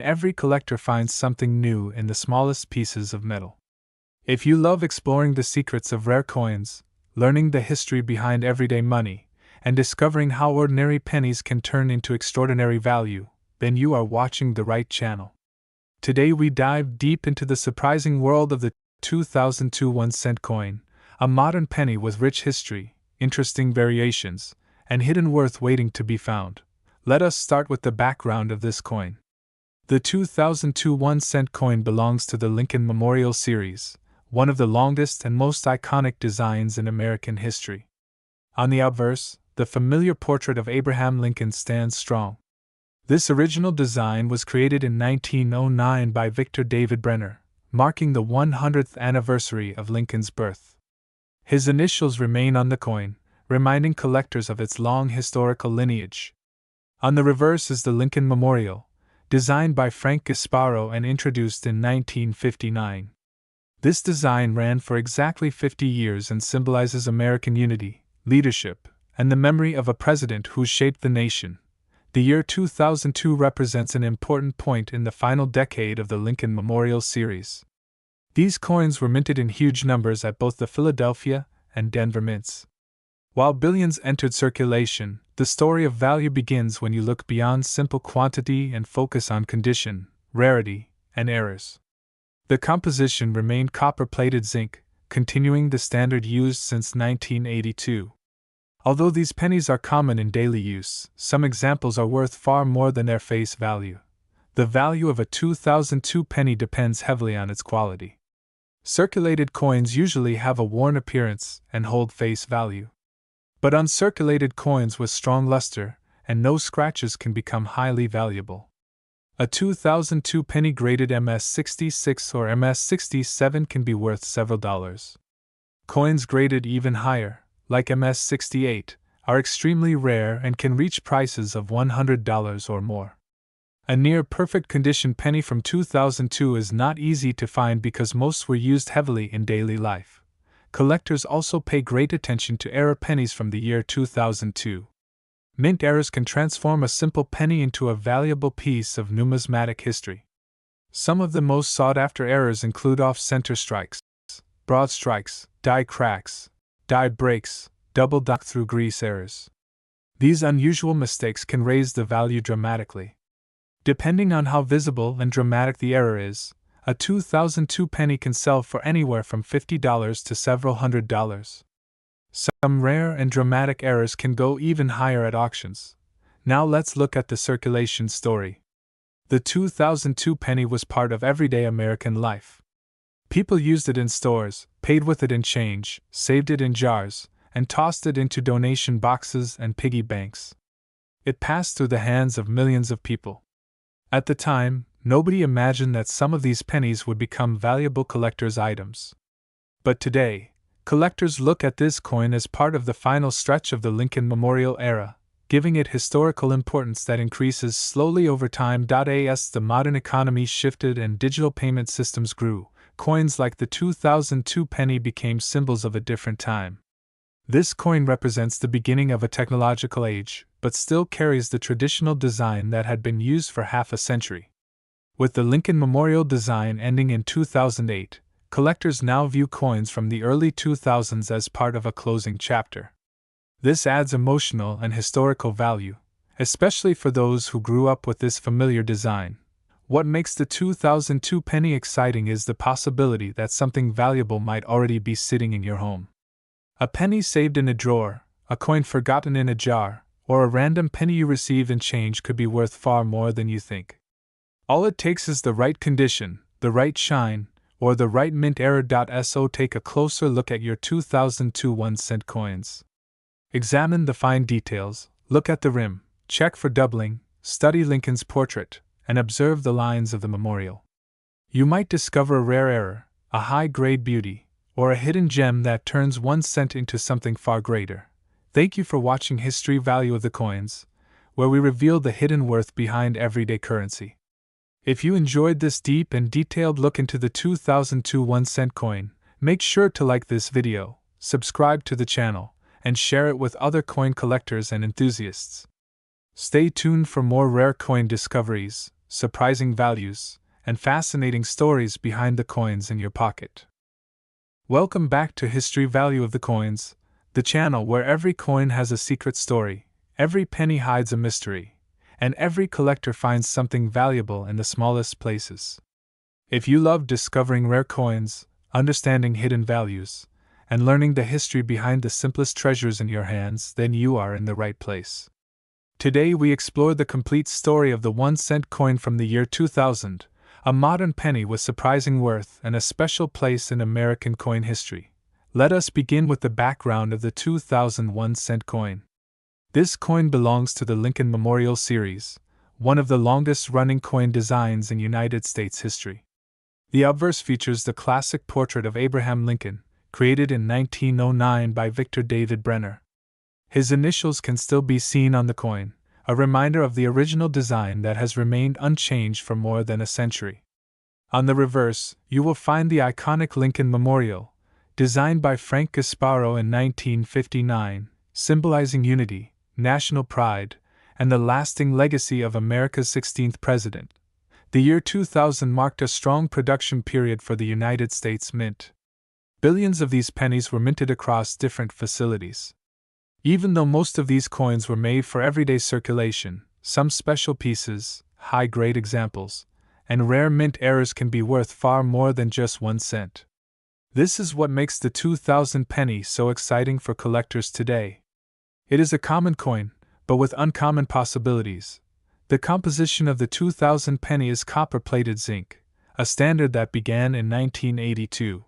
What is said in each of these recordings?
every collector finds something new in the smallest pieces of metal. If you love exploring the secrets of rare coins, learning the history behind everyday money, and discovering how ordinary pennies can turn into extraordinary value, then you are watching the right channel. Today we dive deep into the surprising world of the 2002 1-cent coin, a modern penny with rich history, interesting variations, and hidden worth waiting to be found. Let us start with the background of this coin. The 2002 1-cent coin belongs to the Lincoln Memorial Series, one of the longest and most iconic designs in American history. On the obverse, the familiar portrait of Abraham Lincoln stands strong. This original design was created in 1909 by Victor David Brenner, marking the 100th anniversary of Lincoln's birth. His initials remain on the coin, reminding collectors of its long historical lineage. On the reverse is the Lincoln Memorial, designed by Frank Gasparo and introduced in 1959. This design ran for exactly 50 years and symbolizes American unity, leadership, and the memory of a president who shaped the nation. The year 2002 represents an important point in the final decade of the Lincoln Memorial Series. These coins were minted in huge numbers at both the Philadelphia and Denver mints. While billions entered circulation, the story of value begins when you look beyond simple quantity and focus on condition, rarity, and errors. The composition remained copper-plated zinc, continuing the standard used since 1982. Although these pennies are common in daily use, some examples are worth far more than their face value. The value of a 2002 penny depends heavily on its quality. Circulated coins usually have a worn appearance and hold face value. But uncirculated coins with strong luster and no scratches can become highly valuable. A 2002 penny graded MS-66 or MS-67 can be worth several dollars. Coins graded even higher, like MS-68, are extremely rare and can reach prices of $100 or more. A near-perfect condition penny from 2002 is not easy to find because most were used heavily in daily life. Collectors also pay great attention to error pennies from the year 2002. Mint errors can transform a simple penny into a valuable piece of numismatic history. Some of the most sought-after errors include off-center strikes, broad strikes, die cracks, die breaks, double dock-through grease errors. These unusual mistakes can raise the value dramatically. Depending on how visible and dramatic the error is, a 2002 penny can sell for anywhere from $50 to several $100s. Some rare and dramatic errors can go even higher at auctions. Now let's look at the circulation story. The 2002 penny was part of everyday American life. People used it in stores, paid with it in change, saved it in jars, and tossed it into donation boxes and piggy banks. It passed through the hands of millions of people. At the time, nobody imagined that some of these pennies would become valuable collector's items. But today, collectors look at this coin as part of the final stretch of the Lincoln Memorial era, giving it historical importance that increases slowly over time. As the modern economy shifted and digital payment systems grew, coins like the 2002 penny became symbols of a different time. This coin represents the beginning of a technological age, but still carries the traditional design that had been used for half a century. With the Lincoln Memorial design ending in 2008, collectors now view coins from the early 2000s as part of a closing chapter. This adds emotional and historical value, especially for those who grew up with this familiar design. What makes the 2002 penny exciting is the possibility that something valuable might already be sitting in your home. A penny saved in a drawer, a coin forgotten in a jar, or a random penny you receive in change could be worth far more than you think. All it takes is the right condition, the right shine, or the right mint error. So take a closer look at your 2002 1-cent coins. Examine the fine details, look at the rim, check for doubling, study Lincoln's portrait, and observe the lines of the memorial. You might discover a rare error, a high-grade beauty, or a hidden gem that turns 1 cent into something far greater. Thank you for watching History Value of the Coins, where we reveal the hidden worth behind everyday currency. If you enjoyed this deep and detailed look into the 2002 1-cent coin, make sure to like this video, subscribe to the channel, and share it with other coin collectors and enthusiasts. Stay tuned for more rare coin discoveries, surprising values, and fascinating stories behind the coins in your pocket. Welcome back to History Value of the Coins, the channel where every coin has a secret story, every penny hides a mystery, and every collector finds something valuable in the smallest places. If you love discovering rare coins, understanding hidden values, and learning the history behind the simplest treasures in your hands, then you are in the right place. Today we explore the complete story of the 1-cent coin from the year 2000, a modern penny with surprising worth and a special place in American coin history. Let us begin with the background of the 2001-cent coin. This coin belongs to the Lincoln Memorial Series, one of the longest-running coin designs in United States history. The obverse features the classic portrait of Abraham Lincoln, created in 1909 by Victor David Brenner. His initials can still be seen on the coin, a reminder of the original design that has remained unchanged for more than a century. On the reverse, you will find the iconic Lincoln Memorial, designed by Frank Gasparo in 1959, symbolizing unity, national pride, and the lasting legacy of America's 16th president. The year 2000 marked a strong production period for the United States Mint. Billions of these pennies were minted across different facilities. Even though most of these coins were made for everyday circulation, some special pieces, high-grade examples, and rare mint errors can be worth far more than just 1 cent. This is what makes the 2000 penny so exciting for collectors today. It is a common coin, but with uncommon possibilities. The composition of the 2000 penny is copper-plated zinc, a standard that began in 1982.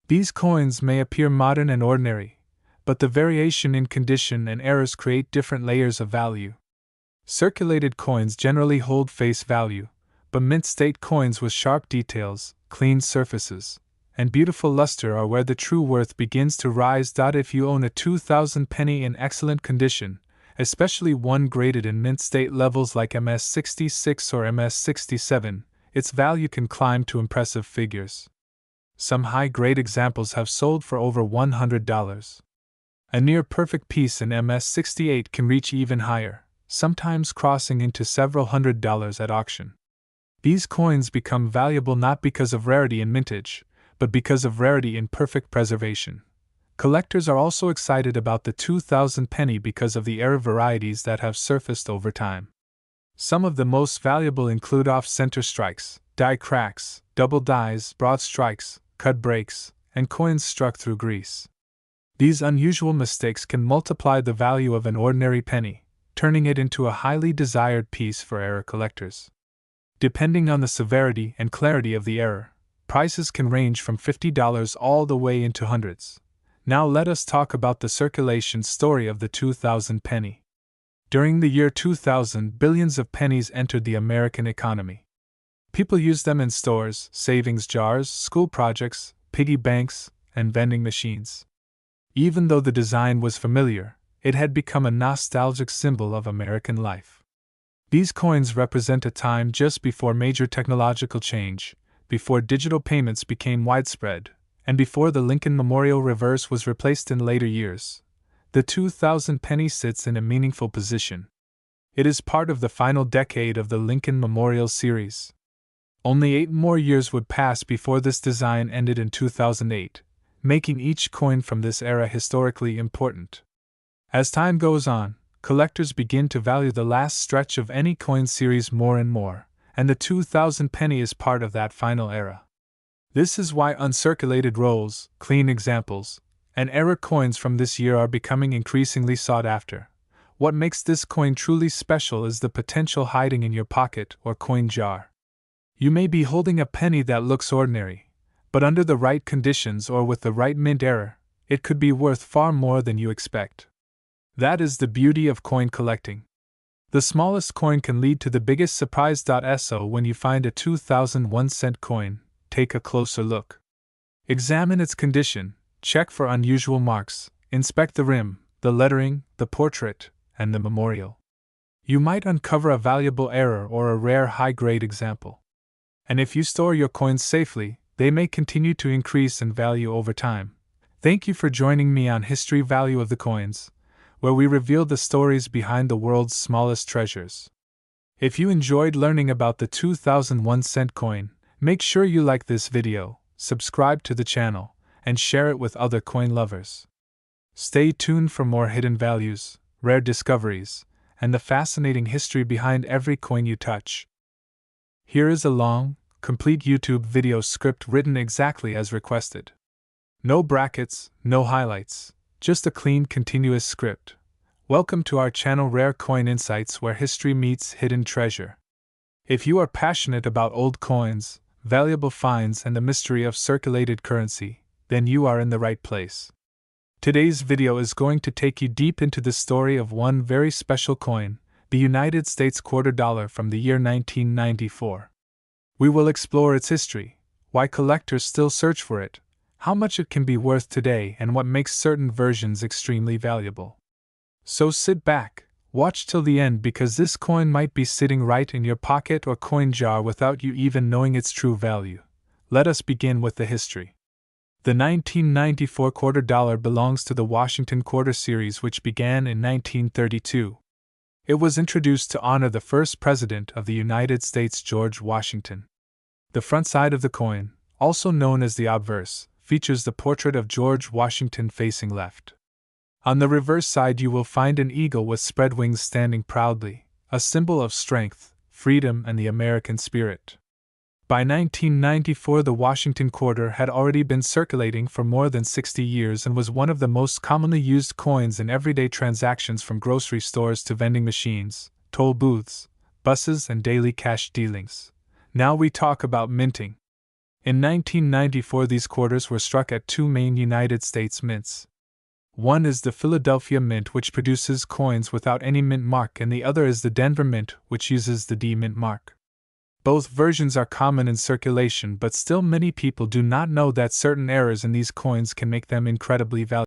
These coins may appear modern and ordinary, but the variation in condition and errors create different layers of value. Circulated coins generally hold face value, but mint-state coins with sharp details, clean surfaces, and beautiful luster are where the true worth begins to rise. If you own a 2000 penny in excellent condition, especially one graded in mint-state levels like MS66 or MS67, its value can climb to impressive figures. Some high-grade examples have sold for over $100. A near-perfect piece in MS68 can reach even higher, sometimes crossing into several $100s at auction. These coins become valuable not because of rarity in mintage, but because of rarity in perfect preservation. Collectors are also excited about the 2000 penny because of the error varieties that have surfaced over time. Some of the most valuable include off-center strikes, die cracks, double dies, broad strikes, cut breaks, and coins struck through grease. These unusual mistakes can multiply the value of an ordinary penny, turning it into a highly desired piece for error collectors. Depending on the severity and clarity of the error, prices can range from $50 all the way into hundreds. Now let us talk about the circulation story of the 2000 penny. During the year 2000, billions of pennies entered the American economy. People used them in stores, savings jars, school projects, piggy banks, and vending machines. Even though the design was familiar, it had become a nostalgic symbol of American life. These coins represent a time just before major technological change, before digital payments became widespread, and before the Lincoln Memorial reverse was replaced in later years. The 2000 penny sits in a meaningful position. It is part of the final decade of the Lincoln Memorial series. Only 8 more years would pass before this design ended in 2008. Making each coin from this era historically important. As time goes on, collectors begin to value the last stretch of any coin series more and more, and the 2000 penny is part of that final era. This is why uncirculated rolls, clean examples, and error coins from this year are becoming increasingly sought after. What makes this coin truly special is the potential hiding in your pocket or coin jar. You may be holding a penny that looks ordinary, but under the right conditions or with the right mint error, it could be worth far more than you expect. That is the beauty of coin collecting. The smallest coin can lead to the biggest surprise. So when you find a 2001 cent coin, take a closer look. Examine its condition, check for unusual marks, inspect the rim, the lettering, the portrait, and the memorial. You might uncover a valuable error or a rare high-grade example. And if you store your coins safely, they may continue to increase in value over time. Thank you for joining me on History Value of the Coins, where we reveal the stories behind the world's smallest treasures. If you enjoyed learning about the 2001 cent coin, make sure you like this video, subscribe to the channel, and share it with other coin lovers. Stay tuned for more hidden values, rare discoveries, and the fascinating history behind every coin you touch. Here is a long, complete YouTube video script written exactly as requested. No brackets, no highlights, just a clean, continuous script. Welcome to our channel Rare Coin Insights, where history meets hidden treasure. If you are passionate about old coins, valuable finds, and the mystery of circulated currency, then you are in the right place. Today's video is going to take you deep into the story of one very special coin, the United States $quarter from the year 1994. We will explore its history, why collectors still search for it, how much it can be worth today, and what makes certain versions extremely valuable. So sit back, watch till the end, because this coin might be sitting right in your pocket or coin jar without you even knowing its true value. Let us begin with the history. The 1994 $quarter belongs to the Washington Quarter series, which began in 1932. It was introduced to honor the first president of the United States, George Washington. The front side of the coin, also known as the obverse, features the portrait of George Washington facing left. On the reverse side you will find an eagle with spread wings standing proudly, a symbol of strength, freedom, and the American spirit. By 1994, the Washington Quarter had already been circulating for more than 60 years and was one of the most commonly used coins in everyday transactions, from grocery stores to vending machines, toll booths, buses, and daily cash dealings. Now we talk about minting. In 1994, these quarters were struck at two main United States mints. One is the Philadelphia Mint, which produces coins without any mint mark, and the other is the Denver Mint, which uses the D mint mark. Both versions are common in circulation, but still many people do not know that certain errors in these coins can make them incredibly valuable.